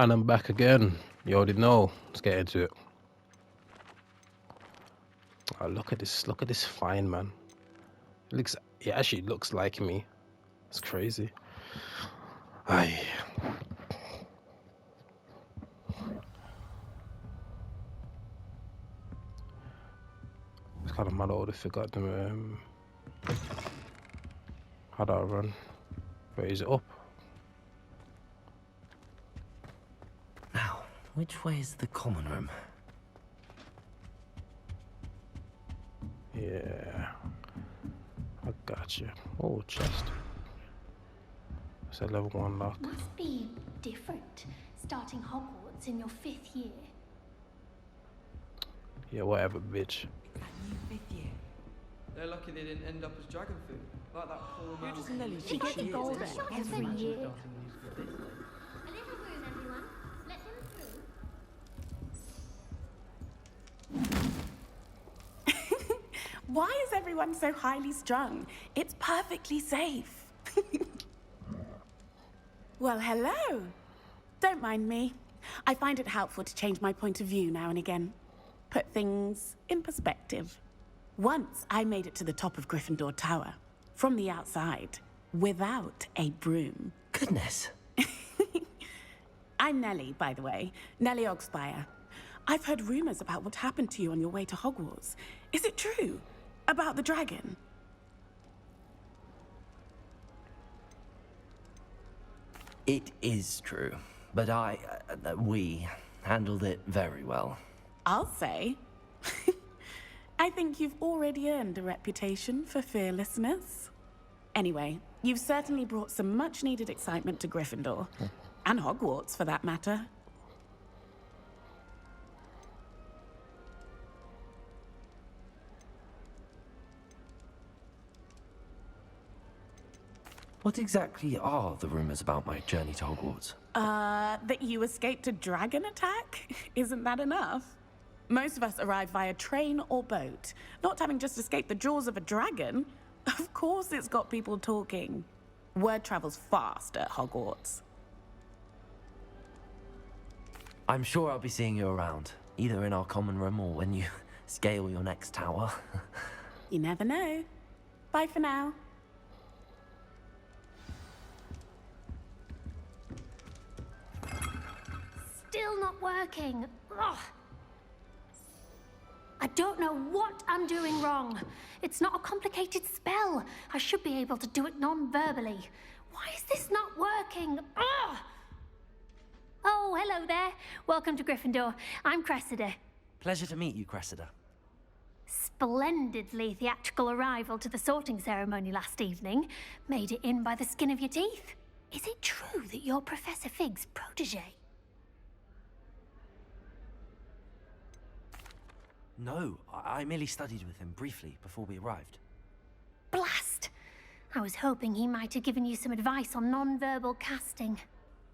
And I'm back again. You already know. Let's get into it. Oh, look at this. Look at this fine man. It actually looks like me. It's crazy. Aye. It's kind of mad. I would have forgot them. How do I run? Where is it up? Now, which way is the common room? Yeah. I got you. Oh, chest. It's a level 1 lock. Must be different, starting Hogwarts in your 5th year. Yeah, whatever, bitch. They're lucky they didn't end up as dragon food, like that poor man. She gets golden every year. A little room, everyone. Let them through. Why is everyone so highly strung? It's perfectly safe. Well, hello. Don't mind me. I find it helpful to change my point of view now and again. Put things in perspective. Once I made it to the top of Gryffindor Tower, from the outside, without a broom. Goodness. I'm Nellie, by the way. Nellie Ogspire. I've heard rumors about what happened to you on your way to Hogwarts. Is it true? About the dragon? It is true, but we handled it very well. I'll say. I think you've already earned a reputation for fearlessness. Anyway, you've certainly brought some much-needed excitement to Gryffindor. And Hogwarts, for that matter. What exactly are the rumors about my journey to Hogwarts? That you escaped a dragon attack? Isn't that enough? Most of us arrive via train or boat, not having just escaped the jaws of a dragon. Of course it's got people talking. Word travels fast at Hogwarts. I'm sure I'll be seeing you around, either in our common room or when you scale your next tower. You never know. Bye for now. Still not working. Ugh. I don't know what I'm doing wrong. It's not a complicated spell. I should be able to do it non-verbally. Why is this not working? Ugh. Oh, hello there. Welcome to Gryffindor. I'm Cressida. Pleasure to meet you, Cressida. Splendidly theatrical arrival to the sorting ceremony last evening. Made it in by the skin of your teeth. Is it true that you're Professor Fig's protege? No, I merely studied with him briefly before we arrived. Blast! I was hoping he might have given you some advice on non-verbal casting.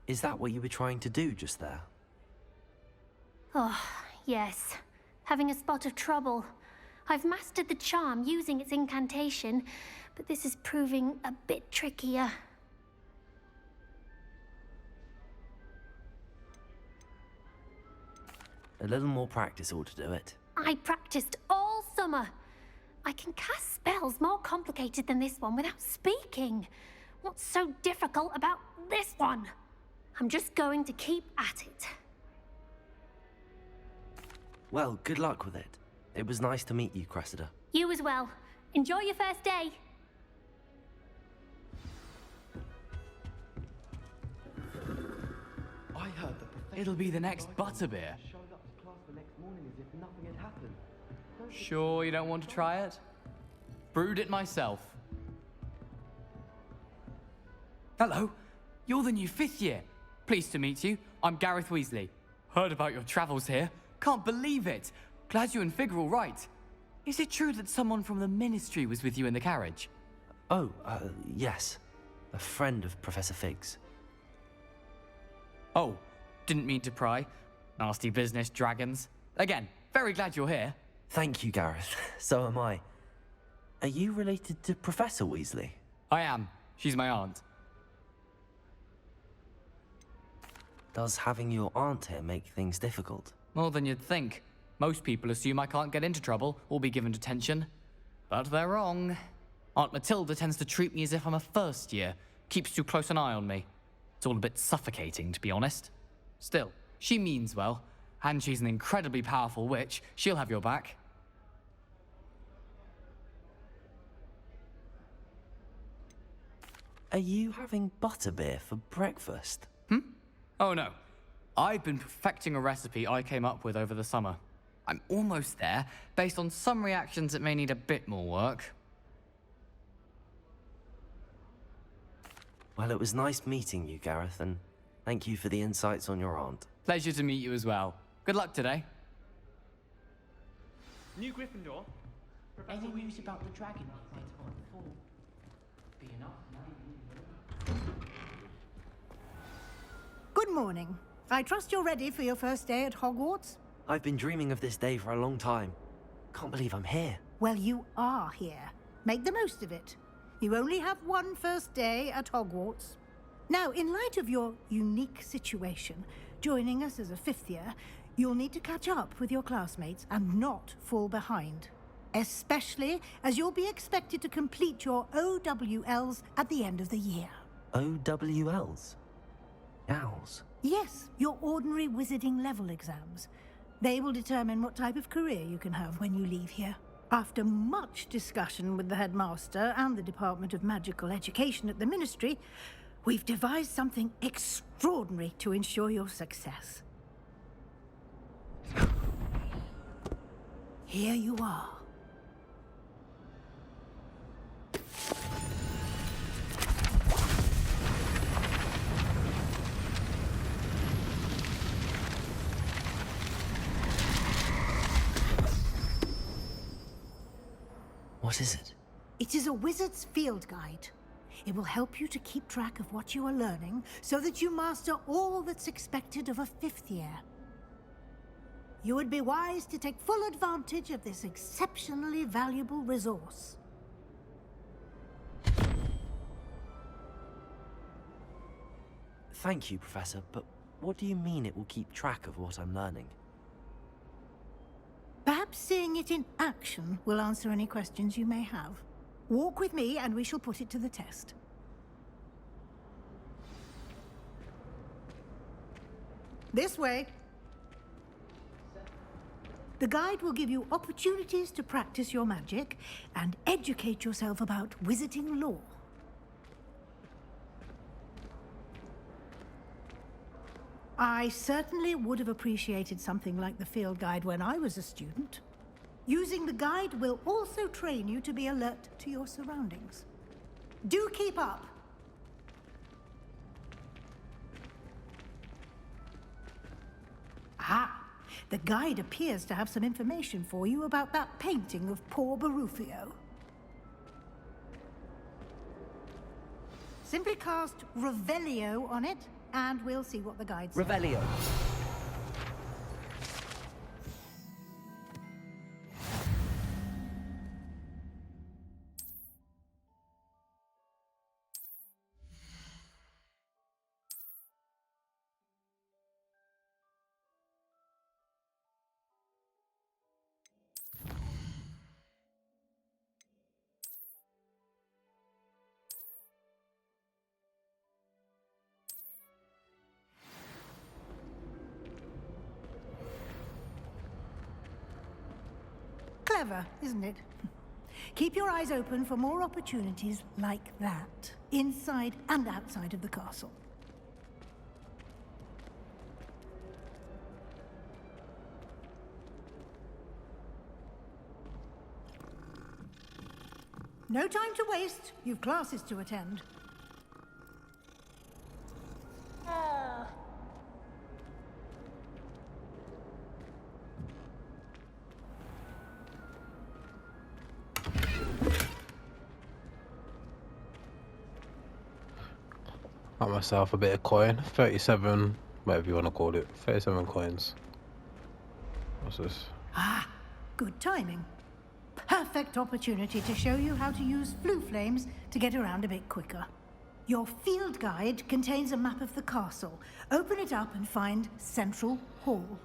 Is that what you were trying to do just there? Oh, yes. Having a spot of trouble. I've mastered the charm using its incantation, but this is proving a bit trickier. A little more practice ought to do it. I practiced all summer. I can cast spells more complicated than this one without speaking. What's so difficult about this one? I'm just going to keep at it. Well, good luck with it. It was nice to meet you, Cressida. You as well. Enjoy your first day. I heard the professor It'll be the next butterbeer. showed up to class the next morning as if nothing had happened. Sure you don't want to try it? Brewed it myself. Hello, you're the new 5th year. Pleased to meet you. I'm Gareth Weasley. Heard about your travels here. Can't believe it. Glad you and Fig are all right. Is it true that someone from the Ministry was with you in the carriage? Oh, yes. A friend of Professor Fig's. Oh, didn't mean to pry. Nasty business, dragons. Again, very glad you're here. Thank you, Gareth. So am I. Are you related to Professor Weasley? I am. She's my aunt. Does having your aunt here make things difficult? More than you'd think. Most people assume I can't get into trouble or be given detention. But they're wrong. Aunt Matilda tends to treat me as if I'm a first year, keeps too close an eye on me. It's all a bit suffocating, to be honest. Still, she means well, and she's an incredibly powerful witch. She'll have your back. Are you having butterbeer for breakfast? Oh no. I've been perfecting a recipe I came up with over the summer. I'm almost there, based on some reactions that may need a bit more work. Well, it was nice meeting you, Gareth, and thank you for the insights on your aunt. Pleasure to meet you as well. Good luck today. New Gryffindor. Any news about the dragon that might have fall? Be enough. Good morning. I trust you're ready for your first day at Hogwarts? I've been dreaming of this day for a long time. Can't believe I'm here. Well, you are here. Make the most of it. You only have one first day at Hogwarts. Now, in light of your unique situation, joining us as a fifth year, you'll need to catch up with your classmates and not fall behind. Especially as you'll be expected to complete your OWLs at the end of the year. OWLs? Owls? Yes, your ordinary wizarding level exams. They will determine what type of career you can have when you leave here. After much discussion with the headmaster and the Department of Magical Education at the Ministry, we've devised something extraordinary to ensure your success. Here you are. What is it? It is a wizard's field guide. It will help you to keep track of what you are learning so that you master all that's expected of a fifth year. You would be wise to take full advantage of this exceptionally valuable resource. Thank you, Professor, but what do you mean it will keep track of what I'm learning? Perhaps seeing it in action will answer any questions you may have. Walk with me and we shall put it to the test. This way. The guide will give you opportunities to practice your magic and educate yourself about wizarding lore. I certainly would have appreciated something like the field guide when I was a student. Using the guide will also train you to be alert to your surroundings. Do keep up! Ah, the guide appears to have some information for you about that painting of poor Barufio. Simply cast Revelio on it, and we'll see what the guide says. Revelio. Clever, isn't it? Keep your eyes open for more opportunities like that, inside and outside of the castle. No time to waste. You've classes to attend. Got myself a bit of coin, 37, whatever you want to call it, 37 coins. What's this? Ah, good timing. Perfect opportunity to show you how to use flue flames to get around a bit quicker. Your field guide contains a map of the castle. Open it up and find Central Hall.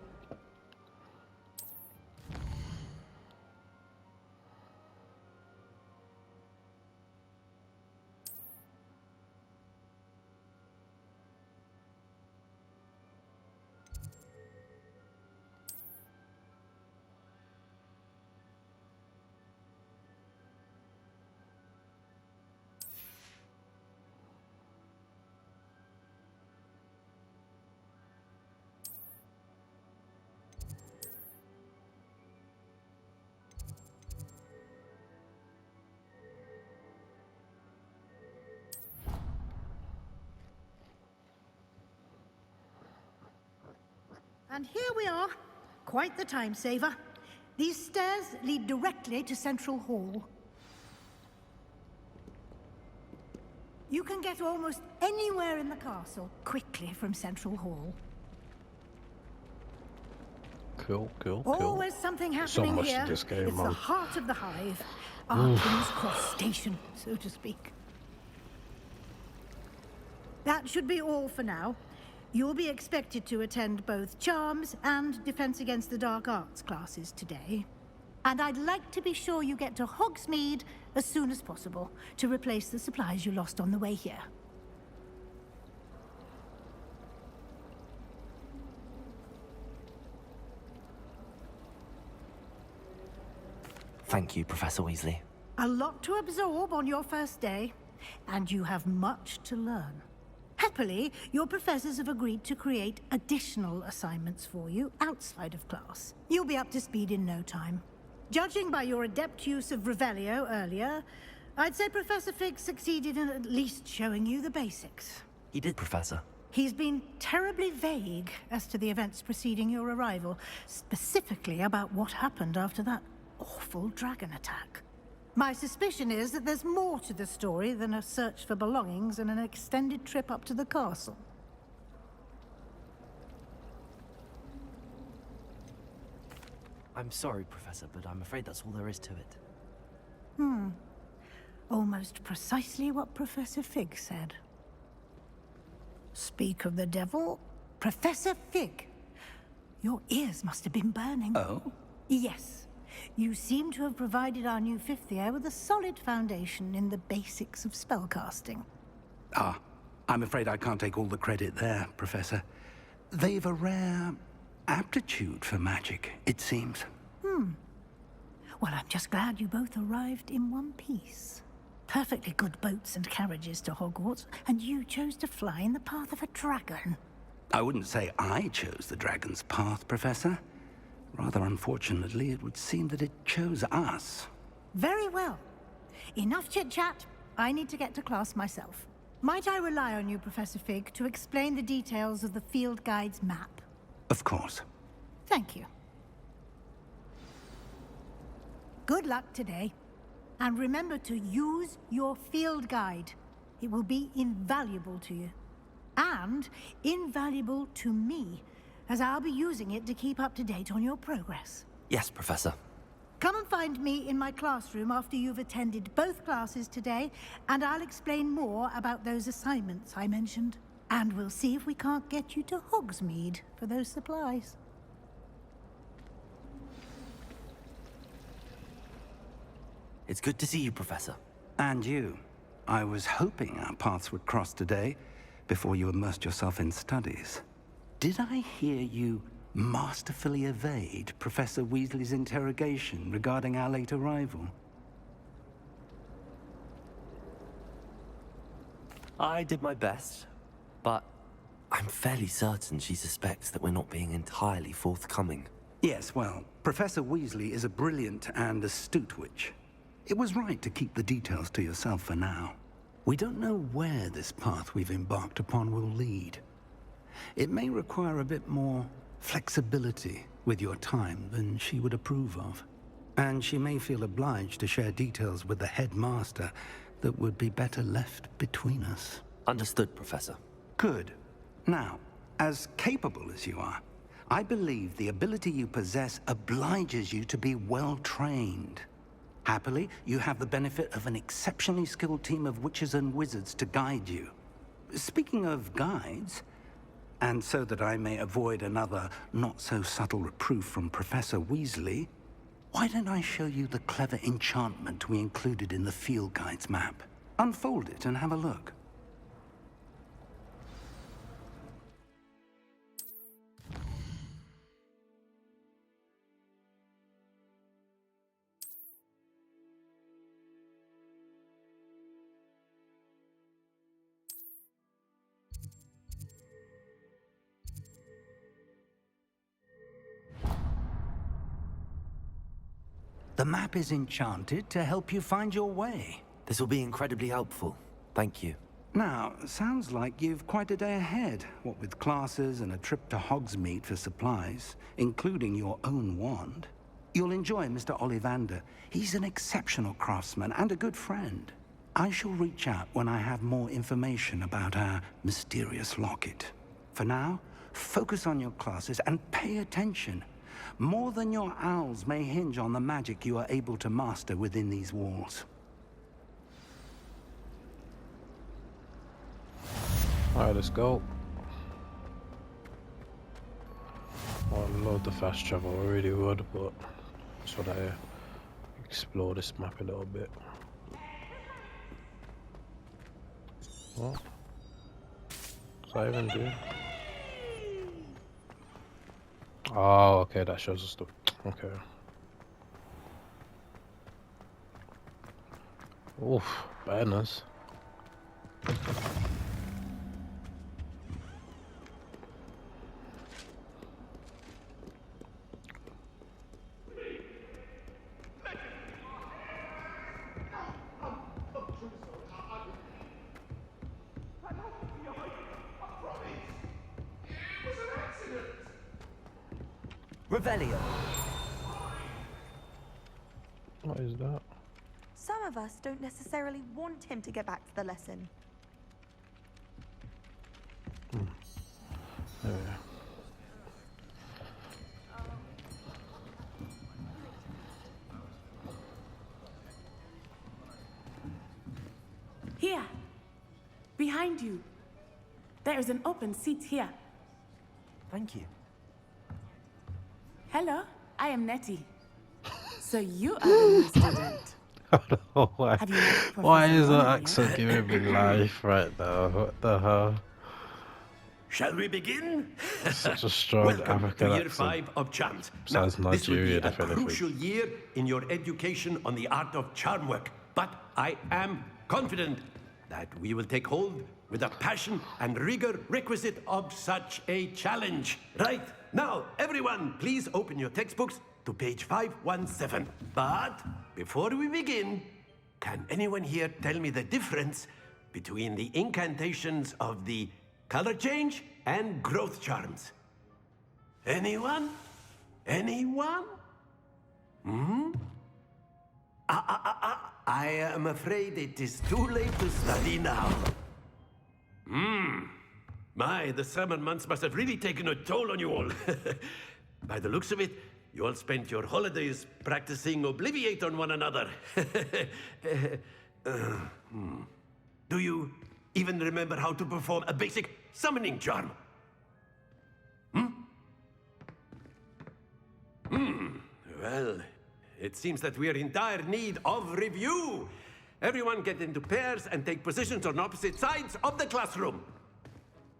And here we are. Quite the time saver. These stairs lead directly to Central Hall. You can get almost anywhere in the castle quickly from Central Hall. Cool, cool, cool. Always something So happening much here. to this game, It's man. the heart of the hive. Our King's Cross station, so to speak. That should be all for now. You'll be expected to attend both Charms and Defense Against the Dark Arts classes today. And I'd like to be sure you get to Hogsmeade as soon as possible to replace the supplies you lost on the way here. Thank you, Professor Weasley. A lot to absorb on your first day, and you have much to learn. Happily, your professors have agreed to create additional assignments for you outside of class. You'll be up to speed in no time. Judging by your adept use of Revelio earlier, I'd say Professor Fig succeeded in at least showing you the basics. He did, Professor. He's been terribly vague as to the events preceding your arrival, specifically about what happened after that awful dragon attack. My suspicion is that there's more to the story than a search for belongings and an extended trip up to the castle. I'm sorry, Professor, but I'm afraid that's all there is to it. Almost precisely what Professor Fig said. Speak of the devil, Professor Fig. Your ears must have been burning. Oh? Yes. You seem to have provided our new fifth year with a solid foundation in the basics of spellcasting. Ah, I'm afraid I can't take all the credit there, Professor. They've a rare aptitude for magic, it seems. Well, I'm just glad you both arrived in one piece. Perfectly good boats and carriages to Hogwarts, and you chose to fly in the path of a dragon. I wouldn't say I chose the dragon's path, Professor. Rather unfortunately, it would seem that it chose us. Very well. Enough chit-chat. I need to get to class myself. Might I rely on you, Professor Fig, to explain the details of the field guide's map? Of course. Thank you. Good luck today. And remember to use your field guide. It will be invaluable to you. And invaluable to me, as I'll be using it to keep up to date on your progress. Yes, Professor. Come and find me in my classroom after you've attended both classes today, and I'll explain more about those assignments I mentioned. And we'll see if we can't get you to Hogsmeade for those supplies. It's good to see you, Professor. And you. I was hoping our paths would cross today, before you immersed yourself in studies. Did I hear you masterfully evade Professor Weasley's interrogation regarding our late arrival? I did my best, but I'm fairly certain she suspects that we're not being entirely forthcoming. Yes, well, Professor Weasley is a brilliant and astute witch. It was right to keep the details to yourself for now. We don't know where this path we've embarked upon will lead. It may require a bit more flexibility with your time than she would approve of. And she may feel obliged to share details with the headmaster that would be better left between us. Understood, Professor. Good. Now, as capable as you are, I believe the ability you possess obliges you to be well trained. Happily, you have the benefit of an exceptionally skilled team of witches and wizards to guide you. Speaking of guides, and so that I may avoid another not-so-subtle reproof from Professor Weasley, why don't I show you the clever enchantment we included in the field guide's map? Unfold it and have a look. The map is enchanted to help you find your way. This will be incredibly helpful. Thank you. Now, sounds like you've quite a day ahead, what with classes and a trip to Hogsmeade for supplies, including your own wand. You'll enjoy Mr. Ollivander. He's an exceptional craftsman and a good friend. I shall reach out when I have more information about our mysterious locket. For now, focus on your classes and pay attention. More than your owls may hinge on the magic you are able to master within these walls. Alright, let's go. Oh, I love the fast travel, I really would, but I just want to explore this map a little bit. What? What's that even do? Oh, okay, that shows us the... Okay. Oof, banners. Revelio. What is that? Some of us don't necessarily want him to get back to the lesson. There we are. Here. Behind you. There is an open seat here. Thank you. Hello, I am Nettie. So you are the new student. I don't know why. Have you met Why Professor is that Romeo? accent giving me life right now? What the hell? Shall we begin? Such a strong Welcome African to year accent. 5 of charms. Sounds this will be Nigerian, a if anything. crucial year in your education on the art of charm work. But I am confident that we will take hold with the passion and rigor requisite of such a challenge. Right, now, everyone, please open your textbooks to page 517. But before we begin, can anyone here tell me the difference between the incantations of the color change and growth charms? Anyone? Anyone? I am afraid it is too late to study now. My, the summer months must have really taken a toll on you all. By the looks of it, you all spent your holidays practicing Obliviate on one another. Do you even remember how to perform a basic summoning charm? Well, it seems that we are in dire need of review. Everyone get into pairs and take positions on opposite sides of the classroom.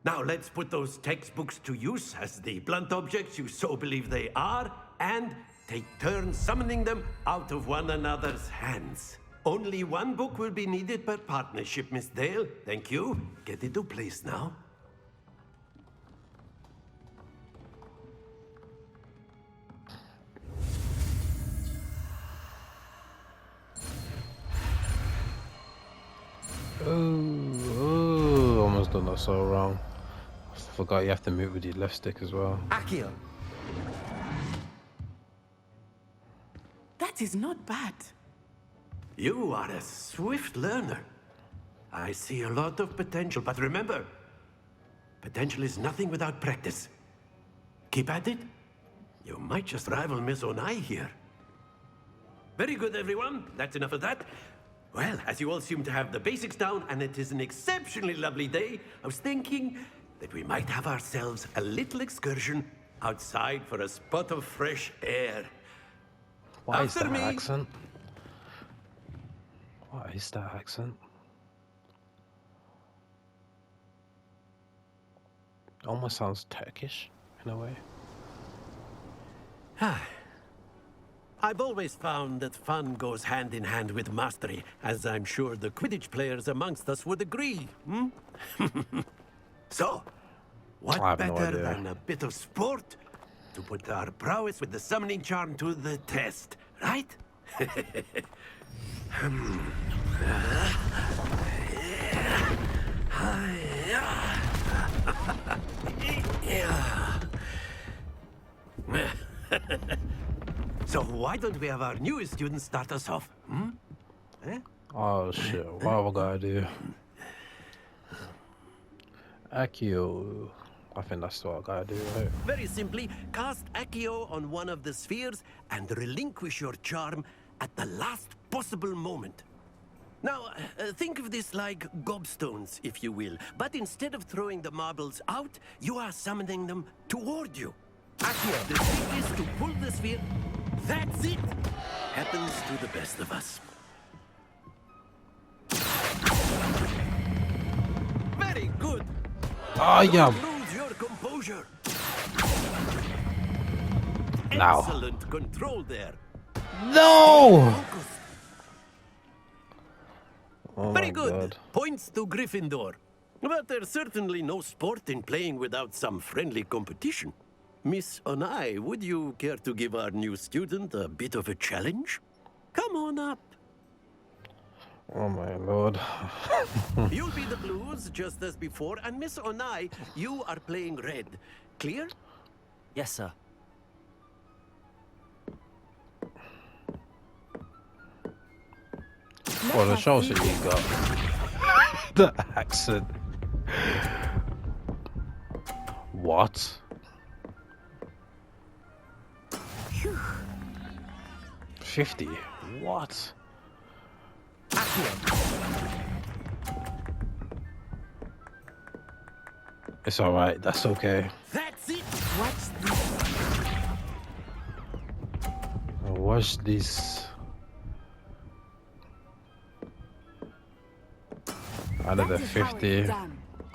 Now let's put those textbooks to use as the blunt objects you so believe they are, and take turns summoning them out of one another's hands. Only one book will be needed per partnership, Miss Dale. Thank you. Get into place now. Oh, almost done that so wrong. I forgot you have to move with your left stick as well. Accio. That is not bad. You are a swift learner. I see a lot of potential, but remember, potential is nothing without practice. Keep at it. You might just rival Miss Onai here. very good, everyone. That's enough of that. Well, as you all seem to have the basics down, and it is an exceptionally lovely day, I was thinking that we might have ourselves a little excursion outside for a spot of fresh air. Why is After that me. accent? What is that accent? Almost sounds Turkish in a way. I've always found that fun goes hand in hand with mastery, as I'm sure the Quidditch players amongst us would agree. So, what I have no better idea. than a bit of sport to put our prowess with the summoning charm to the test, right? So why don't we have our newest student start us off? Oh shit, what have I gotta do? Accio. I think that's what I gotta do, right? Very simply, cast Accio on one of the spheres and relinquish your charm at the last possible moment. Now, think of this like gobstones, if you will. But instead of throwing the marbles out, you are summoning them toward you. Accio, the trick is to pull the sphere. That's it! Happens to the best of us. Very good! Oh yeah. Don't lose your composure. Now. Excellent control there. No! Focus. Oh Very my good. God. Points to Gryffindor. But there's certainly no sport in playing without some friendly competition. Miss Onai, would you care to give our new student a bit of a challenge? Come on up. Oh my lord. You'll be the blues just as before, and Miss Onai, you are playing red. Clear? Yes, sir. Well, the shows that you got. The accent. What? 50? What? It's alright, that's okay. That's it. Watch this. Watch this. I did the 50.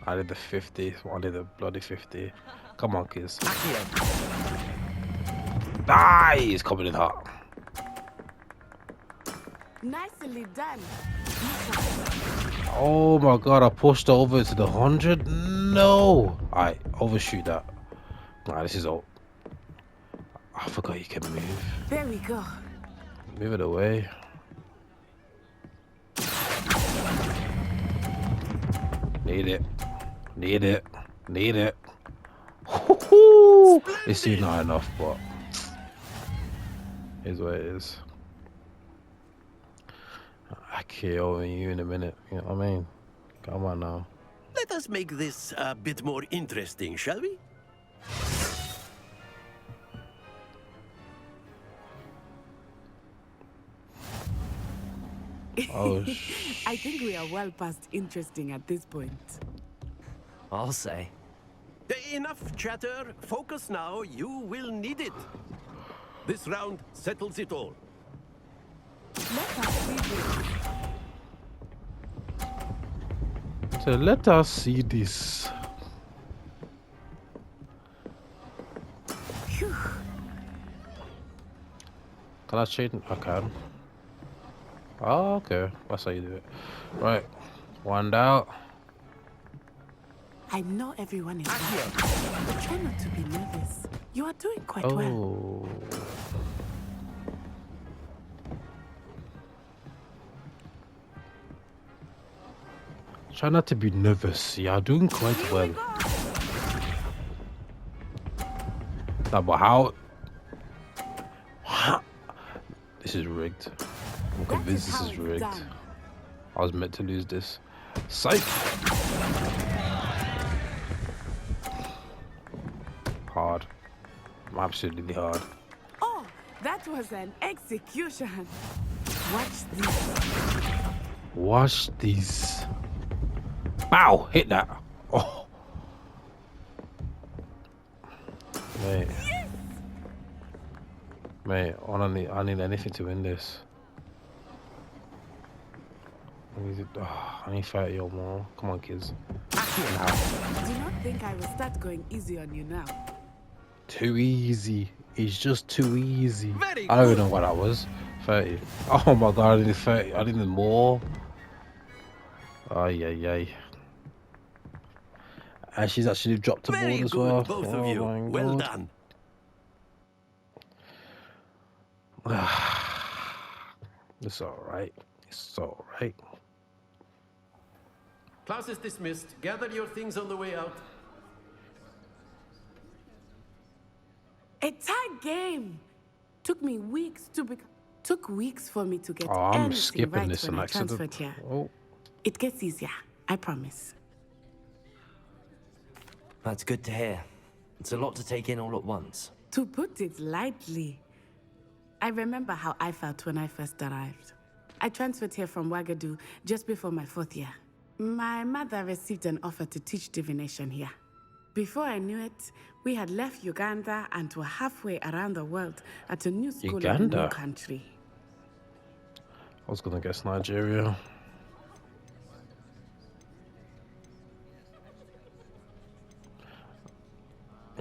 I did the 50. I did the bloody 50. Come on, kids. Ah, he's coming in hot. Nicely done. Oh my god, I pushed over to the 100? No! Alright, overshoot that. Nah, this is all. I forgot you can move. There we go. Move it away. Need it. Need it. Need it. It's still not enough, but is what it is. I KO you in a minute. You know what I mean? Come on now. Let us make this a bit more interesting, shall we? Oh, I think we are well past interesting at this point. I'll say. Enough chatter. Focus now. You will need it. This round settles it all. Let us see this. So let us see this. Phew. Can I change? I can. Oh, okay. That's how you do it. Right. One out. I know everyone is here, but try not to be nervous. You are doing quite well. Oh. Try not to be nervous. You're doing quite well. No, but how? This is rigged. I'm convinced this is rigged. I was meant to lose this. Psych! Hard. Absolutely hard. Oh, That was an execution. Watch this. Watch these. Bow! Hit that. Oh. Mate. Yes! Mate, I need anything to win this. I need 30 or more. Come on, kids. Do not think I will start going easy on you now. Too easy. It's just too easy. Very I don't even good. know what that was. 30. Oh my god, I need 30. I need more. Ay, ay, ay. And she's actually dropped a Very board as good, well. both Oh of you. my Well God. done. It's alright. It's alright. Class is dismissed. Gather your things on the way out. A tight game. Took weeks for me to get Oh, I'm anything skipping right this when an I accident. transferred here. Oh. It gets easier, I promise. That's good to hear. It's a lot to take in all at once. To put it lightly, I remember how I felt when I first arrived. I transferred here from Ouagadougou just before my 4th year. My mother received an offer to teach divination here. Before I knew it, we had left Uganda and were halfway around the world at a new school in a Uganda? new country. I was gonna guess Nigeria.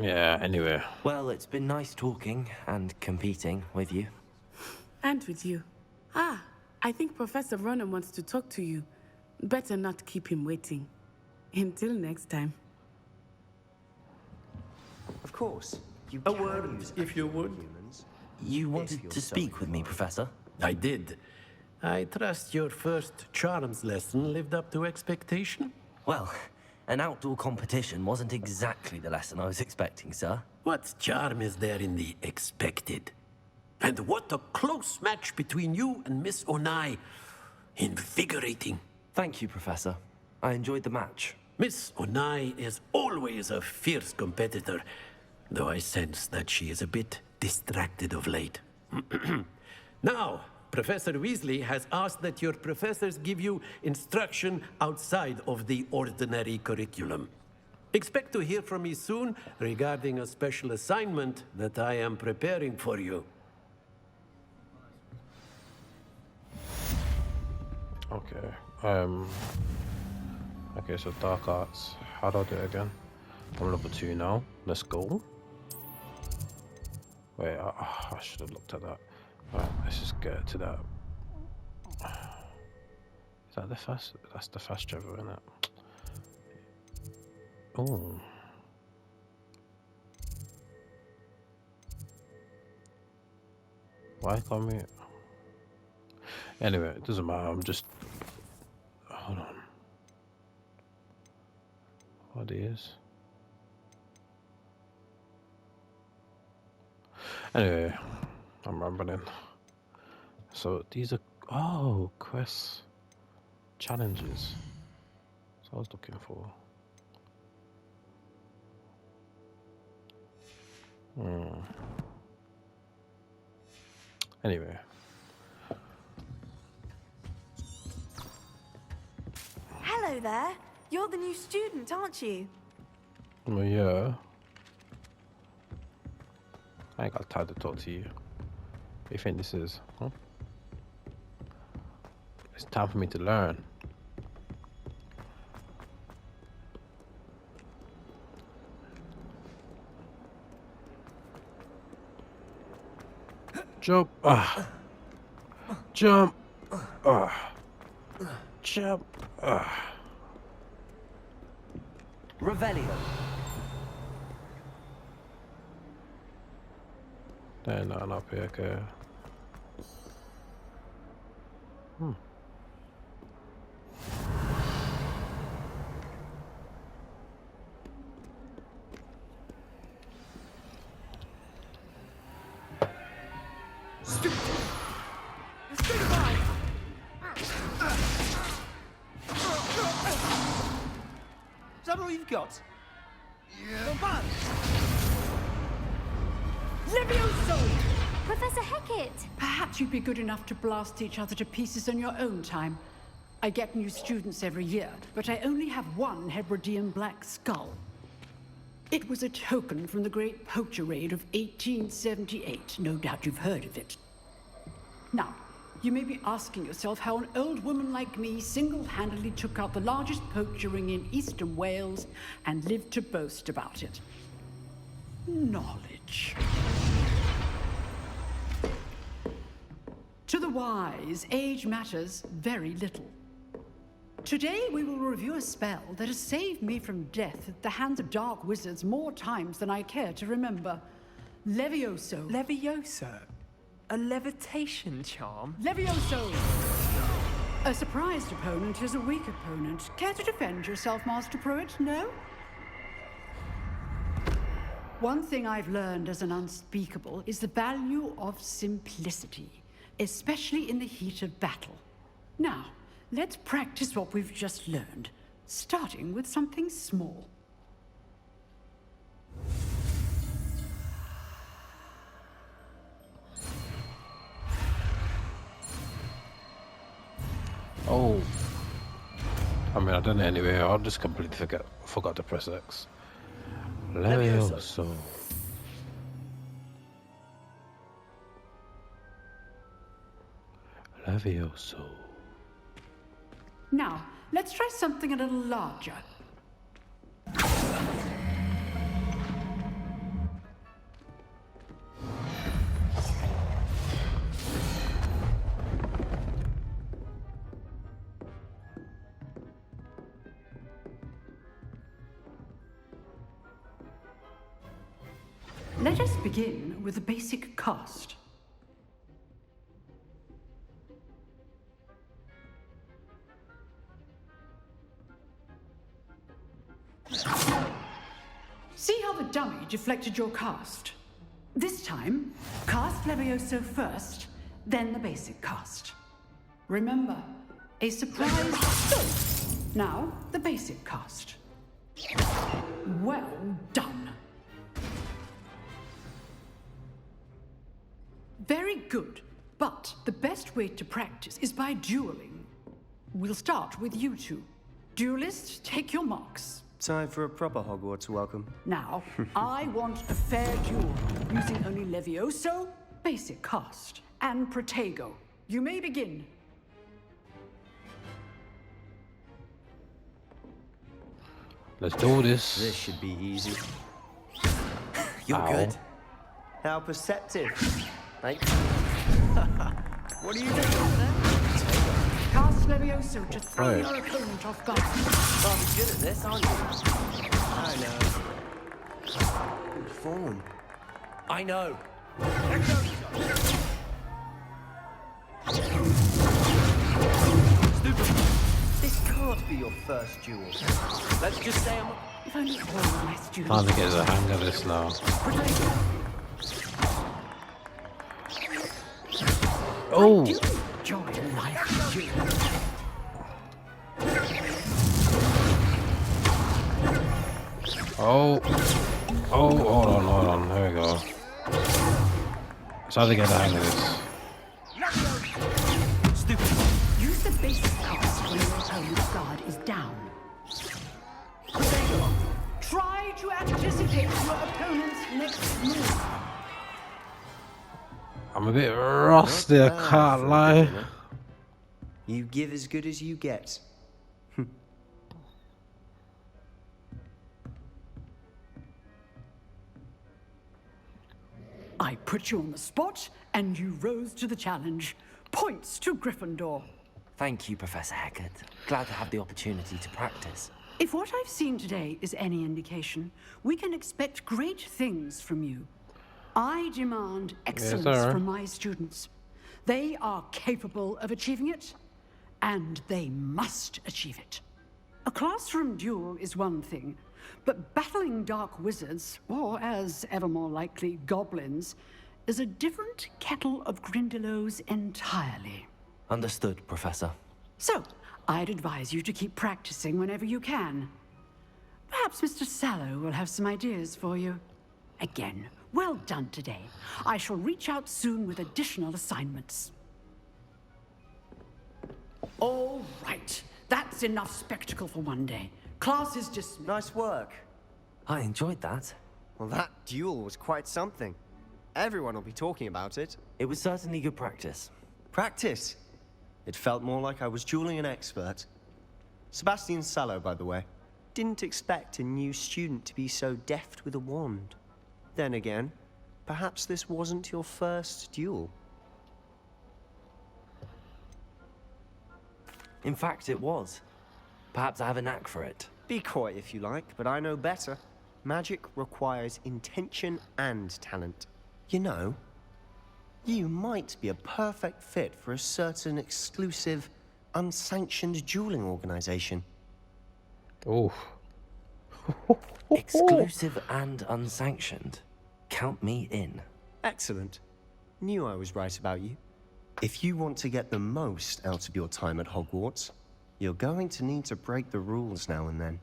Yeah, anyway. Well, it's been nice talking and competing with you. And with you. Ah, I think Professor Ronan wants to talk to you. Better not keep him waiting. Until next time. Of course. You A can word, use if you would. humans. You If wanted you're to speak sorry with me, for it. Professor? I did. I trust your first charms lesson lived up to expectation. Well, an outdoor competition wasn't exactly the lesson I was expecting, sir. What charm is there in the expected? And what a close match between you and Miss Onai. Invigorating. Thank you, Professor. I enjoyed the match. Miss Onai is always a fierce competitor, though I sense that she is a bit distracted of late. Now, Professor Weasley has asked that your professors give you instruction outside of the ordinary curriculum. Expect to hear from me soon regarding a special assignment that I am preparing for you. Okay. Okay, so dark arts. How do I do it again? I'm level 2 now. Let's go. Wait, I should have looked at that. Alright, let's just get to that. Is that the fast? That's the fast travel, isn't it? Oh. Why can't we? Anyway, it doesn't matter. I'm just. Hold on. What is? Anyway, I'm rambling. So these are quests, challenges. That's what I was looking for. Anyway. Hello there. You're the new student, aren't you? Well, yeah. I ain't got time to talk to you. What do you think this is? Huh? It's time for me to learn. Jump. Jump. Jump. Revelio. They're not up here, okay. Is that all you've got? Levioso! Professor Heck it! Perhaps you'd be good enough to blast each other to pieces on your own time. I get new students every year, but I only have one Hebridean black skull. It was a token from the Great Poacher Raid of 1878. No doubt you've heard of it. Now, you may be asking yourself how an old woman like me single-handedly took out the largest poacher ring in eastern Wales and lived to boast about it. Knowledge. To the wise, age matters very little. Today we will review a spell that has saved me from death at the hands of dark wizards more times than I care to remember. Levioso. Levioso? A levitation charm? Levioso! A surprised opponent is a weak opponent. Care to defend yourself, Master Pruitt? No? One thing I've learned as an unspeakable is the value of simplicity, especially in the heat of battle. Now, let's practice what we've just learned, starting with something small. Oh. I mean, I done it anyway. I'll just completely forgot to press X. Levioso. Levioso. Now, let's try something a little larger. Let us begin with the basic cast. See how the dummy deflected your cast? This time, cast Levioso first, then the basic cast. Remember, a surprise. So, now the basic cast. Well done. Very good, but the best way to practice is by dueling. We'll start with you two. Duelists, take your marks. Time for a proper Hogwarts welcome. Now, I want a fair duel, using only Levioso, basic cast, and Protego. You may begin. Let's do this. This should be easy. You're Ow. good. How perceptive. Hey. What are you doing there? Cast Levioso to throw Right. your opponent off guard. Rather good at this, aren't you? I know. Good form. I know. This can't be your first duel. Let's just say I'm... If only all of my students... Finally get the hang of this now. Oh! Do enjoy life duel. Oh! Oh, hold on. There we go. It's hard to get the hang of this. Use the basic cast when your opponent's guard is down. Try to anticipate your opponent's next move. I'm a bit rusty, I can't lie. You give as good as you get. I put you on the spot, and you rose to the challenge. Points to Gryffindor. Thank you, Professor Hecat. Glad to have the opportunity to practice. If what I've seen today is any indication, we can expect great things from you. I demand excellence sir. from my students. They are capable of achieving it, and they must achieve it. A classroom duel is one thing, but battling dark wizards, or as ever more likely, goblins, is a different kettle of Grindylows entirely. Understood, Professor. So, I'd advise you to keep practicing whenever you can. Perhaps Mr. Sallow will have some ideas for you. Again, Well done today. I shall reach out soon with additional assignments. All right. That's enough spectacle for one day. Class is dismissed. Nice work. I enjoyed that. Well, that duel was quite something. Everyone will be talking about it. It was certainly good practice. Practice? It felt more like I was dueling an expert. Sebastian Sallow, by the way. Didn't expect a new student to be so deft with a wand. Then again, perhaps this wasn't your first duel. In fact, it was. Perhaps I have a knack for it. Be coy if you like, but I know better. Magic requires intention and talent. You know, you might be a perfect fit for a certain exclusive, unsanctioned dueling organization. Oh. Exclusive and unsanctioned. Count me in. Excellent. Knew I was right about you. If you want to get the most out of your time at Hogwarts, you're going to need to break the rules now and then.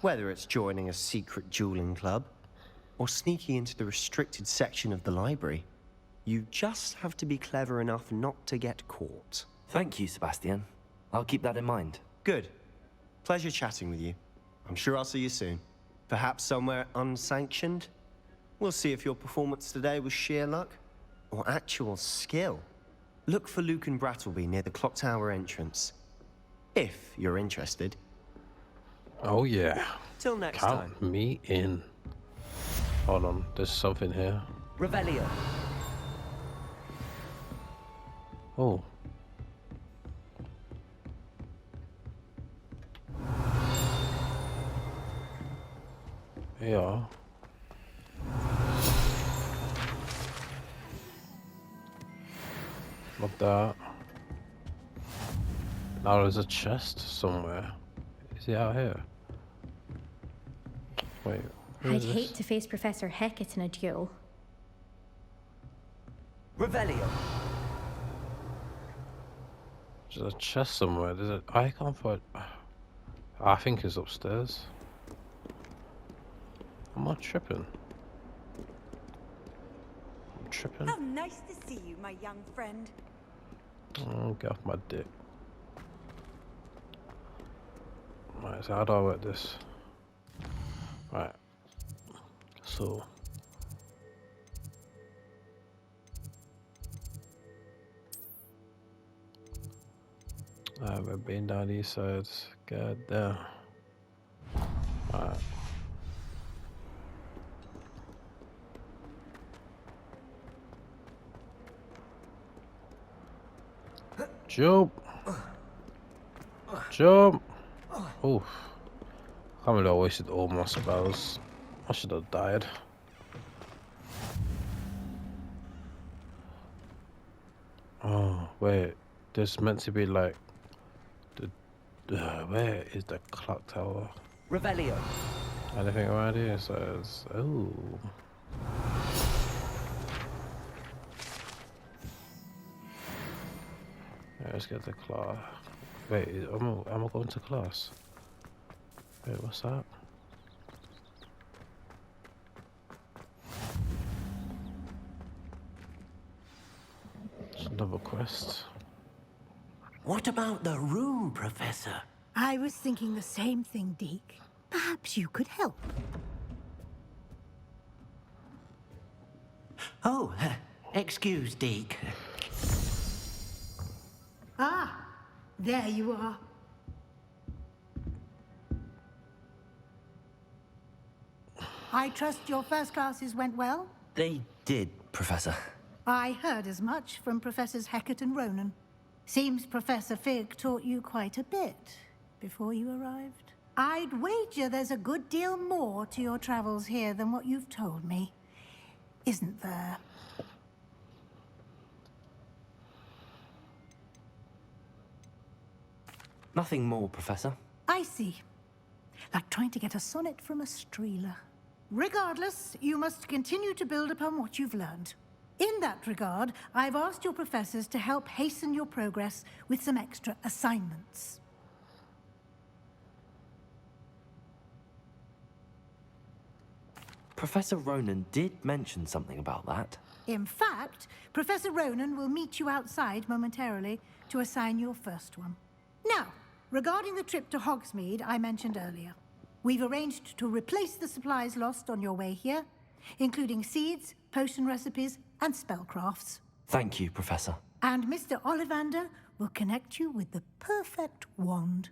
Whether it's joining a secret dueling club, or sneaking into the restricted section of the library, you just have to be clever enough not to get caught. Thank you, Sebastian. I'll keep that in mind. Good. Pleasure chatting with you. I'm sure I'll see you soon. Perhaps somewhere unsanctioned? We'll see if your performance today was sheer luck, or actual skill. Look for Luke and Brattleby near the clock tower entrance. If you're interested. Oh yeah. Till next time. Count me in. Hold on, there's something here. Revelio. Oh. Yeah. Like that. Now there's a chest somewhere. Is he out here? Wait. I'd hate to face Professor Hecat in a duel. Revelio. There's a chest somewhere. There's a. I can't find. I think it's upstairs. I'm not tripping. I'm tripping. How nice to see you, my young friend. Oh, get off my dick. Right, so how do I work this? Right. So. We're being down these sides. God damn. Alright. Jump! Jump! Oof. I can't believe I wasted all my spells. I should have died. Oh, wait. There's meant to be like... where is the clock tower? Revelio. Anything around here says... Oh. Yeah, let's get the class. Wait, am I going to class? Wait, what's that? It's another quest. What about the room, Professor? I was thinking the same thing, Deke. Perhaps you could help. Oh, excuse, Deke. Ah, there you are. I trust your first classes went well? They did, Professor. I heard as much from Professors Hecat and Ronan. Seems Professor Fig taught you quite a bit before you arrived. I'd wager there's a good deal more to your travels here than what you've told me. Isn't there? Nothing more, Professor. I see. Like trying to get a sonnet from a streeler. Regardless, you must continue to build upon what you've learned. In that regard, I've asked your professors to help hasten your progress with some extra assignments. Professor Ronan did mention something about that. In fact, Professor Ronan will meet you outside momentarily to assign your first one. Now, regarding the trip to Hogsmeade I mentioned earlier, we've arranged to replace the supplies lost on your way here, including seeds, potion recipes, and spellcrafts. Thank you, Professor. And Mr. Ollivander will connect you with the perfect wand.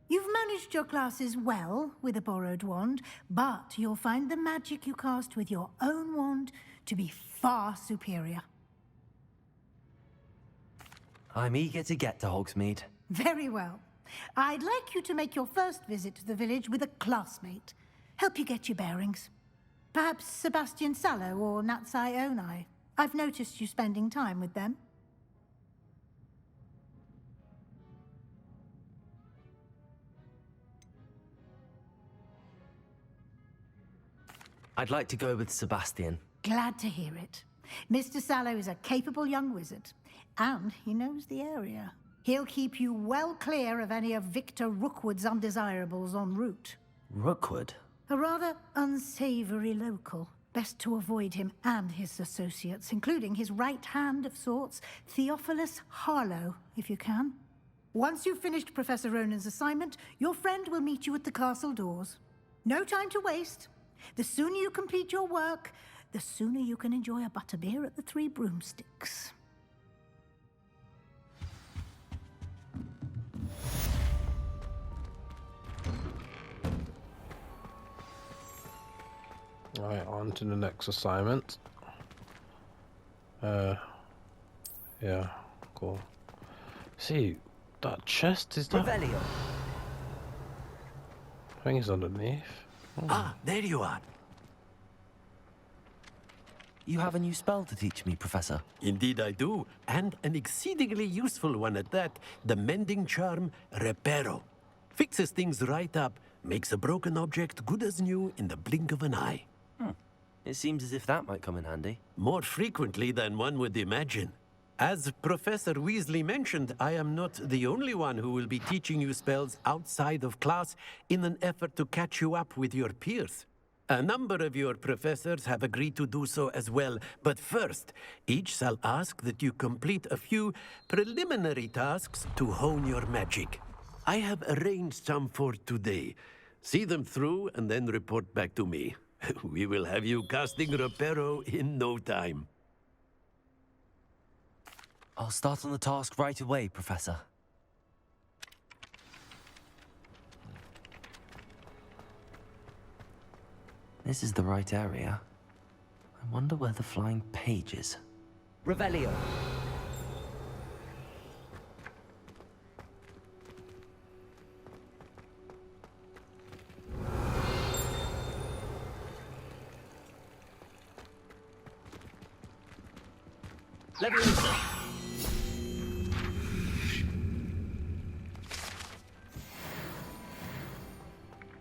You've managed your classes well with a borrowed wand, but you'll find the magic you cast with your own wand to be far superior. I'm eager to get to Hogsmeade. Very well. I'd like you to make your first visit to the village with a classmate. Help you get your bearings. Perhaps Sebastian Sallow or Natsai Onai. I've noticed you spending time with them. I'd like to go with Sebastian. Glad to hear it. Mr. Sallow is a capable young wizard, and he knows the area. He'll keep you well clear of any of Victor Rookwood's undesirables en route. Rookwood? A rather unsavory local. Best to avoid him and his associates, including his right hand of sorts, Theophilus Harlow, if you can. Once you've finished Professor Ronan's assignment, your friend will meet you at the castle doors. No time to waste. The sooner you complete your work, the sooner you can enjoy a butterbeer at the Three Broomsticks. Alright, on to the next assignment. Yeah, cool. See, that chest is that? Revelio. I think it's underneath. Oh. Ah, there you are. You have a new spell to teach me, Professor. Indeed I do, and an exceedingly useful one at that. The mending charm, Reparo. Fixes things right up, makes a broken object good as new in the blink of an eye. It seems as if that might come in handy. More frequently than one would imagine. As Professor Weasley mentioned, I am not the only one who will be teaching you spells outside of class in an effort to catch you up with your peers. A number of your professors have agreed to do so as well, but first, each shall ask that you complete a few preliminary tasks to hone your magic. I have arranged some for today. See them through and then report back to me. We will have you casting Reparo in no time. I'll start on the task right away, Professor. This is the right area. I wonder where the flying page is. Revelio.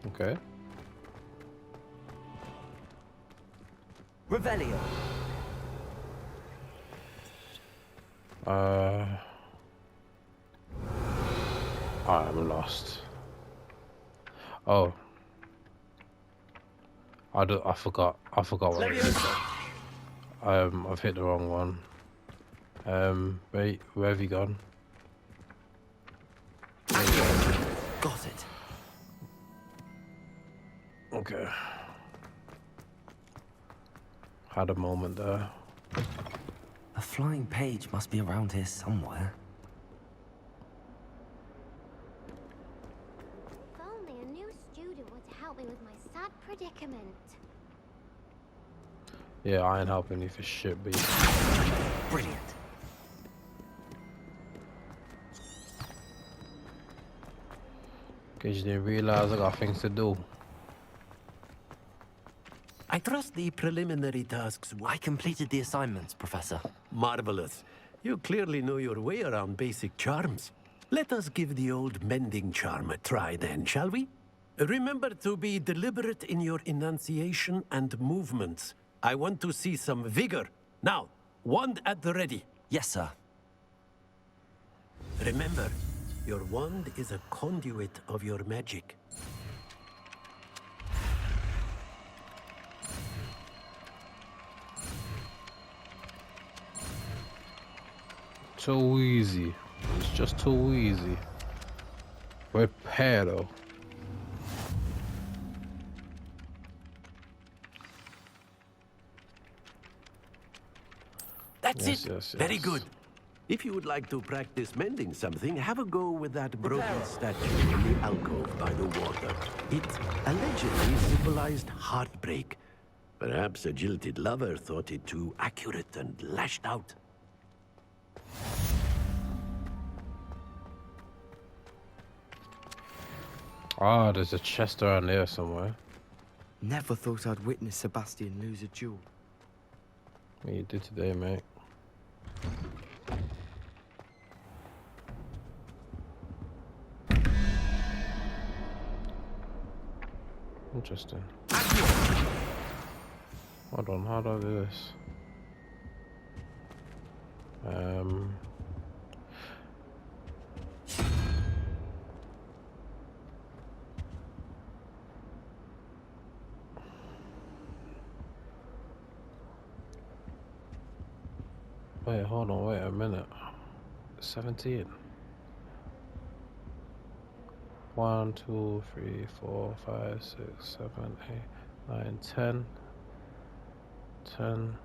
Okay. Revelio. I'm lost. Oh. I forgot what it is. I've hit the wrong one. Wait, where have you gone? Got it. Okay. Had a moment there. A flying page must be around here somewhere. If only a new student would help me with my sad predicament. Yeah, I ain't helping you for shit, B. Brilliant. Cause you didn't realize I got things to do. I trust the preliminary tasks. I completed the assignments, Professor. Marvelous. You clearly know your way around basic charms. Let us give the old mending charm a try then, shall we? Remember to be deliberate in your enunciation and movements. I want to see some vigor. Now, wand at the ready. Yes, sir. Remember, your wand is a conduit of your magic. too easy. It's just too easy. Repair though. That's Yes, it. yes, Very yes. good. If you would like to practice mending something, have a go with that broken statue in the alcove by the water. It allegedly symbolized heartbreak. Perhaps a jilted lover thought it too accurate and lashed out. Ah, there's a chest around there somewhere. Never thought I'd witness Sebastian lose a duel. What you did today, mate? Interesting. Hold on, how do I do this? Wait, hold on, wait a minute. 17. 1, 2, 3, 4, 5, 6, 7, 8, 9, 10. 10,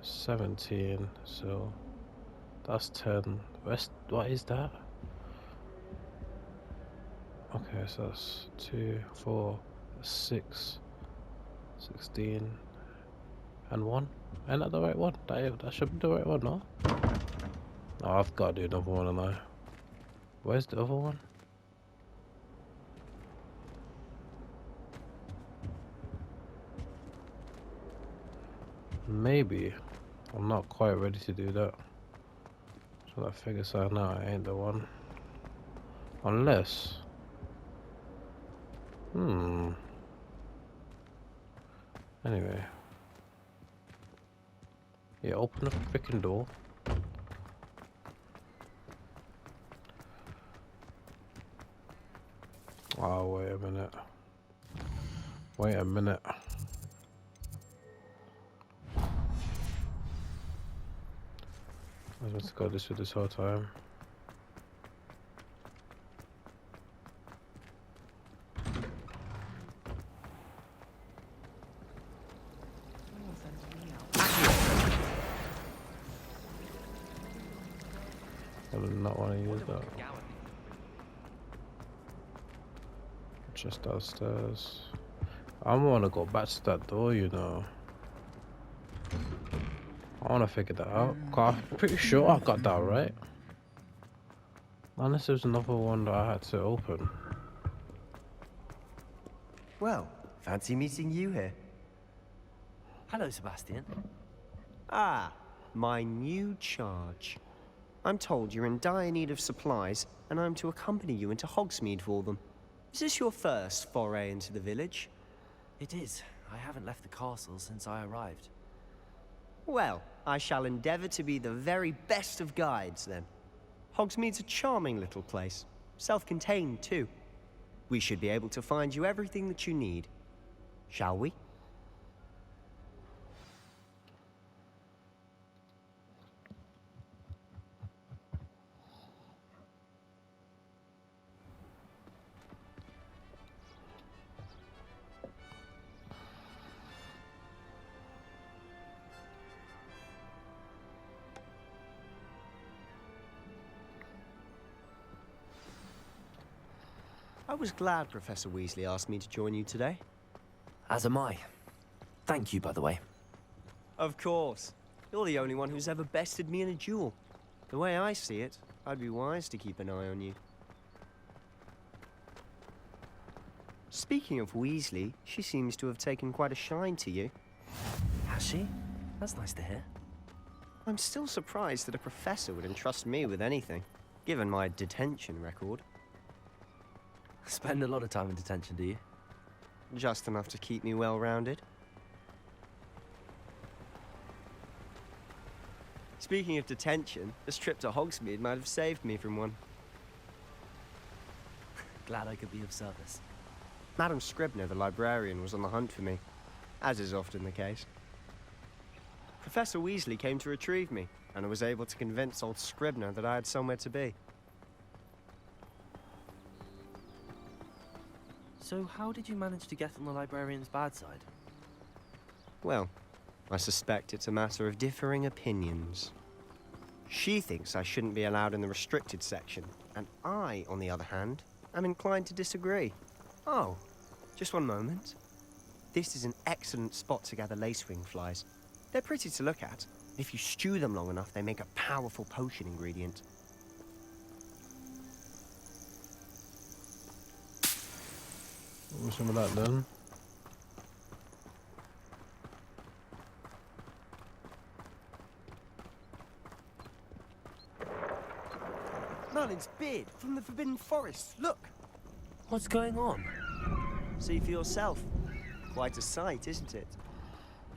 17, so that's 10. Rest, what is that? Okay, so that's 2, 4, 6, 16, and 1. Ain't that the right one? That should be the right one, no? Oh, I've got to do another one, and where's the other one? Maybe. I'm not quite ready to do that. So I figure something out, I ain't the one. Unless... Anyway. Yeah, open the freaking door. Oh, wait a minute. Wait a minute. I was meant to go this way this whole time. I do not want to use that. Just downstairs. I want to go back to that door, you know. I want to figure that out. I'm pretty sure I got that right. Unless there's another one that I had to open. Well, fancy meeting you here. Hello, Sebastian. Ah, my new charge. I'm told you're in dire need of supplies, and I'm to accompany you into Hogsmeade for them. Is this your first foray into the village? It is. I haven't left the castle since I arrived. Well, I shall endeavor to be the very best of guides, then. Hogsmeade's a charming little place. Self-contained, too. We should be able to find you everything that you need. Shall we? I was glad Professor Weasley asked me to join you today. As am I. Thank you, by the way. Of course. You're the only one who's ever bested me in a duel. The way I see it, I'd be wise to keep an eye on you. Speaking of Weasley, she seems to have taken quite a shine to you. Has she? That's nice to hear. I'm still surprised that a professor would entrust me with anything, given my detention record. Spend a lot of time in detention, do you? Just enough to keep me well-rounded. Speaking of detention, this trip to Hogsmeade might have saved me from one. Glad I could be of service. Madam Scribner, the librarian, was on the hunt for me, as is often the case. Professor Weasley came to retrieve me, and I was able to convince old Scribner that I had somewhere to be. So how did you manage to get on the librarian's bad side? Well, I suspect it's a matter of differing opinions. She thinks I shouldn't be allowed in the restricted section, and I, on the other hand, am inclined to disagree. Oh, just one moment. This is an excellent spot to gather lacewing flies. They're pretty to look at. If you stew them long enough, they make a powerful potion ingredient. What's some of that done? Merlin's beard from the Forbidden Forest. Look! What's going on? See for yourself. Quite a sight, isn't it?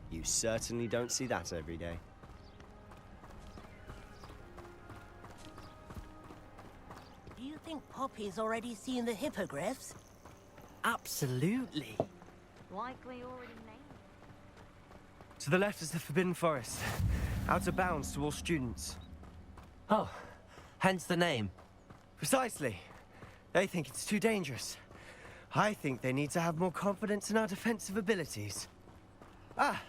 You certainly don't see that every day. Do you think Poppy's already seen the hippogriffs? Absolutely. Likely already named. To the left is the Forbidden Forest. Out of bounds to all students. Oh, hence the name. Precisely. They think it's too dangerous. I think they need to have more confidence in our defensive abilities. Ah,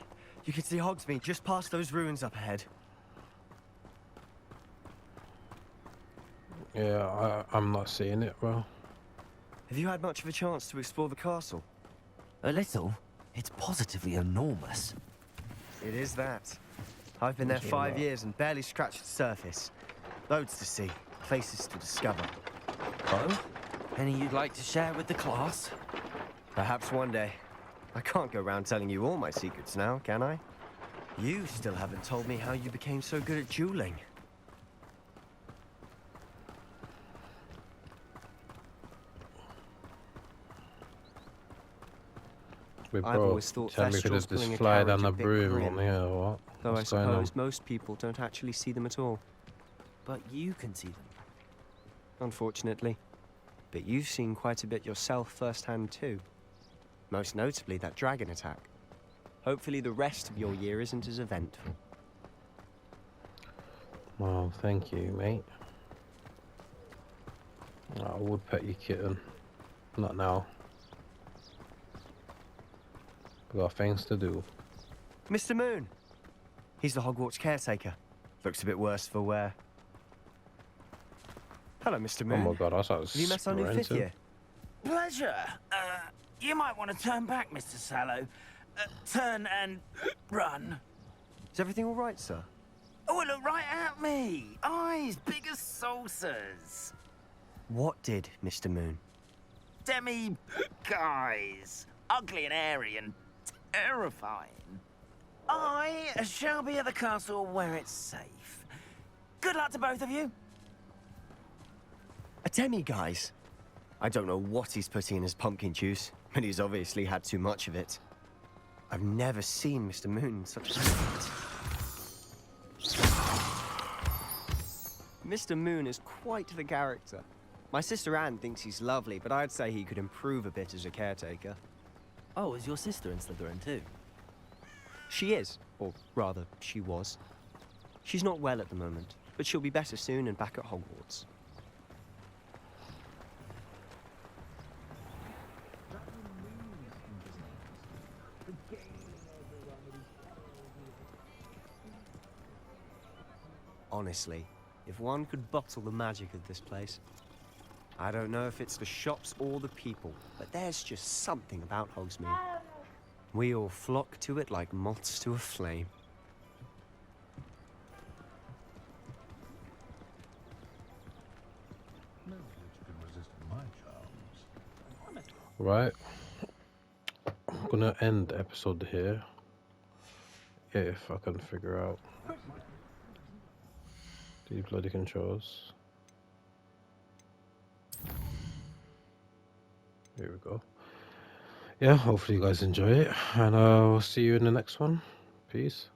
you can see Hogsmeade just past those ruins up ahead. Yeah, I'm not seeing it, bro. Have you had much of a chance to explore the castle? A little. It's positively enormous. It is that. I've been there 5 years and barely scratched the surface. Loads to see, places to discover. Oh? Any you'd like to share with the class? Perhaps one day. I can't go around telling you all my secrets now, can I? You still haven't told me how you became so good at dueling. Wait, I've bro, always thought tell me if it Thestrals is this pulling a fly carriage down a the bit broom grim. on here or what? Though What's I going on? suppose most people don't actually see them at all. But you can see them. Unfortunately. But you've seen quite a bit yourself firsthand too. Most notably that dragon attack. Hopefully the rest of your year isn't as eventful. Well, thank you, mate. I would pet your kitten. Not now. We got things to do. Mr. Moon! He's the Hogwarts caretaker. Looks a bit worse for wear. Hello, Mr. Moon. Oh my god, I thought it was Have you met our new fifth sprinting. year? Pleasure. You might want to turn back, Mr. Sallow. Turn and run. Is everything all right, sir? Oh, look right at me. Eyes big as saucers. What did, Mr. Moon? Demi guys. Ugly and airy and terrifying. I shall be at the castle where it's safe. Good luck to both of you. A demi-guise? I don't know what he's putting in his pumpkin juice, but he's obviously had too much of it. I've never seen Mr. Moon in such a state. Mr. Moon is quite the character. My sister Anne thinks he's lovely, but I'd say he could improve a bit as a caretaker. Oh, is your sister in Slytherin too? She is, or rather, she was. She's not well at the moment, but she'll be better soon and back at Hogwarts. Honestly, if one could bottle the magic of this place. I don't know if it's the shops or the people, but there's just something about Hogsmeade. We all flock to it like moths to a flame. Right. I'm gonna end the episode here. If I can figure out these bloody controls. Here we go. Yeah, hopefully you guys enjoy it, and I'll see you in the next one. Peace.